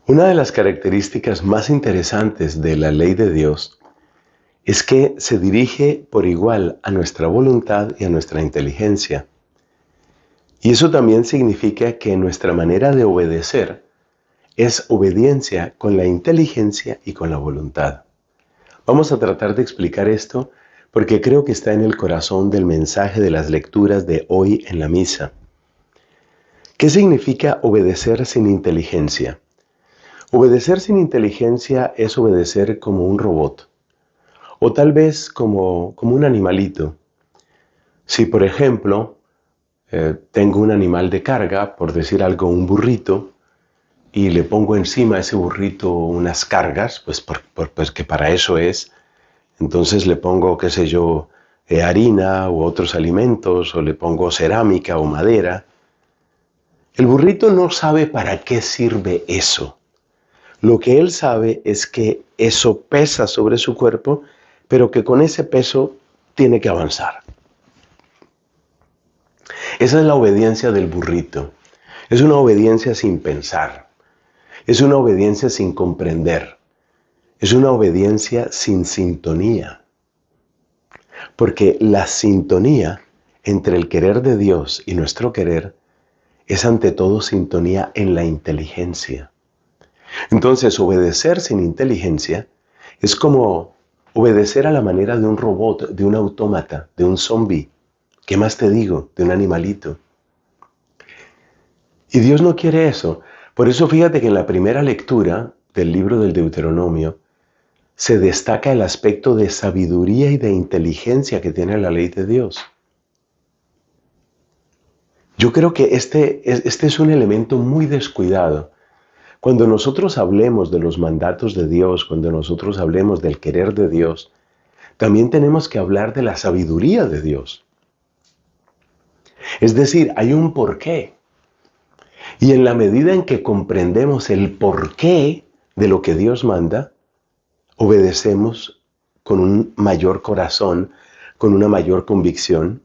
Una de las características más interesantes de la ley de Dios es que se dirige por igual a nuestra voluntad y a nuestra inteligencia. Y eso también significa que nuestra manera de obedecer es obediencia con la inteligencia y con la voluntad. Vamos a tratar de explicar esto porque creo que está en el corazón del mensaje de las lecturas de hoy en la misa. ¿Qué significa obedecer sin inteligencia? Obedecer sin inteligencia es obedecer como un robot, o tal vez como un animalito. Si, por ejemplo, tengo un animal de carga, por decir algo, un burrito, y le pongo encima a ese burrito unas cargas, pues que para eso es, entonces le pongo, qué sé yo, harina u otros alimentos, o le pongo cerámica o madera. El burrito no sabe para qué sirve eso. Lo que él sabe es que eso pesa sobre su cuerpo, pero que con ese peso tiene que avanzar. Esa es la obediencia del burrito. Es una obediencia sin pensar. Es una obediencia sin comprender. Es una obediencia sin sintonía. Porque la sintonía entre el querer de Dios y nuestro querer es ante todo sintonía en la inteligencia. Entonces, obedecer sin inteligencia es como obedecer a la manera de un robot, de un autómata, de un zombie. ¿Qué más te digo? De un animalito. Y Dios no quiere eso. Por eso fíjate que en la primera lectura del libro del Deuteronomio se destaca el aspecto de sabiduría y de inteligencia que tiene la ley de Dios. Yo creo que este es un elemento muy descuidado. Cuando nosotros hablemos de los mandatos de Dios, cuando nosotros hablemos del querer de Dios, también tenemos que hablar de la sabiduría de Dios. Es decir, hay un porqué. Y en la medida en que comprendemos el porqué de lo que Dios manda, obedecemos con un mayor corazón, con una mayor convicción,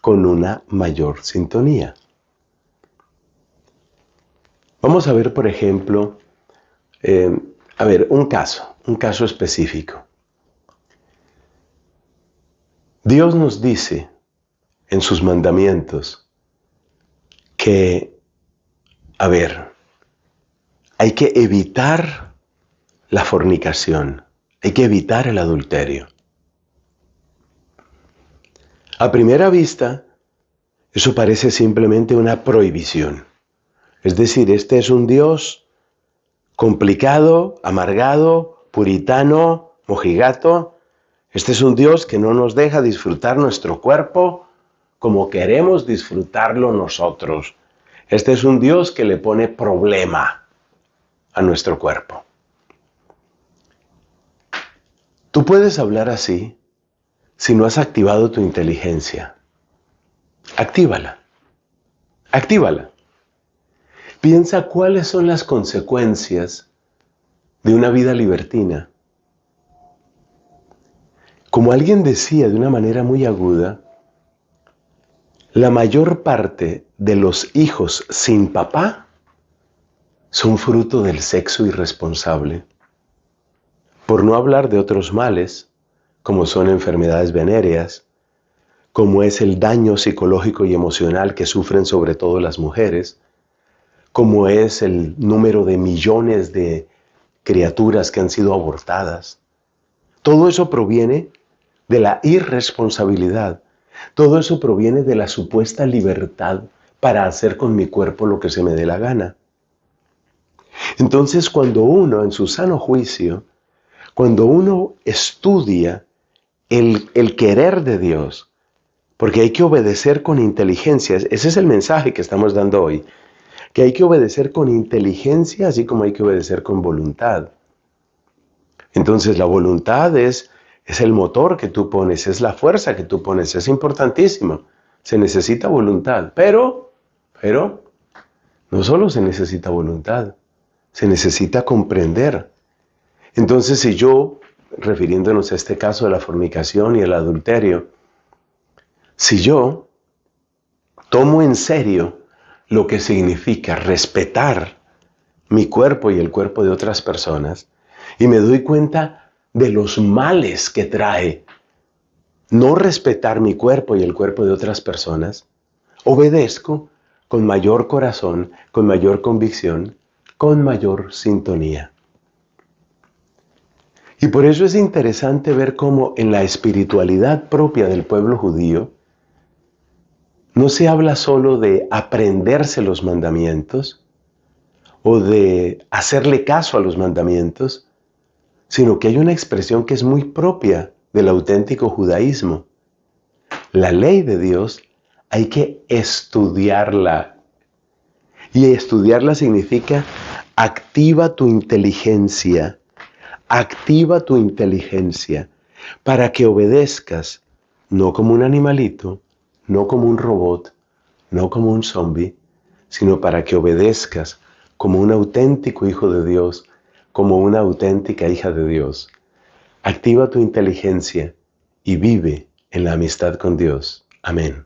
con una mayor sintonía. Vamos a ver, por ejemplo, un caso específico. Dios nos dice en sus mandamientos que, hay que evitar la fornicación, hay que evitar el adulterio. A primera vista, eso parece simplemente una prohibición. Es decir, este es un Dios complicado, amargado, puritano, mojigato. Este es un Dios que no nos deja disfrutar nuestro cuerpo como queremos disfrutarlo nosotros. Este es un Dios que le pone problema a nuestro cuerpo. Tú puedes hablar así si no has activado tu inteligencia. Actívala. Actívala. Piensa cuáles son las consecuencias de una vida libertina. Como alguien decía de una manera muy aguda, la mayor parte de los hijos sin papá son fruto del sexo irresponsable. Por no hablar de otros males, como son enfermedades venéreas, como es el daño psicológico y emocional que sufren sobre todo las mujeres, como es el número de millones de criaturas que han sido abortadas. Todo eso proviene de la irresponsabilidad. Todo eso proviene de la supuesta libertad para hacer con mi cuerpo lo que se me dé la gana. Entonces, cuando uno, en su sano juicio, cuando uno estudia el querer de Dios, porque hay que obedecer con inteligencia, ese es el mensaje que estamos dando hoy, que hay que obedecer con inteligencia, así como hay que obedecer con voluntad. Entonces, la voluntad es el motor que tú pones, es la fuerza que tú pones, es importantísimo. Se necesita voluntad, pero no solo se necesita voluntad, se necesita comprender. Entonces, si yo, refiriéndonos a este caso de la fornicación y el adulterio, si yo tomo en serio lo que significa respetar mi cuerpo y el cuerpo de otras personas y me doy cuenta de los males que trae no respetar mi cuerpo y el cuerpo de otras personas, obedezco con mayor corazón, con mayor convicción, con mayor sintonía. Y por eso es interesante ver cómo en la espiritualidad propia del pueblo judío no se habla solo de aprenderse los mandamientos o de hacerle caso a los mandamientos, sino que hay una expresión que es muy propia del auténtico judaísmo. La ley de Dios hay que estudiarla. Y estudiarla significa activa tu inteligencia para que obedezcas, no como un animalito, no como un robot, no como un zombie, sino para que obedezcas como un auténtico hijo de Dios, como una auténtica hija de Dios. Activa tu inteligencia y vive en la amistad con Dios. Amén.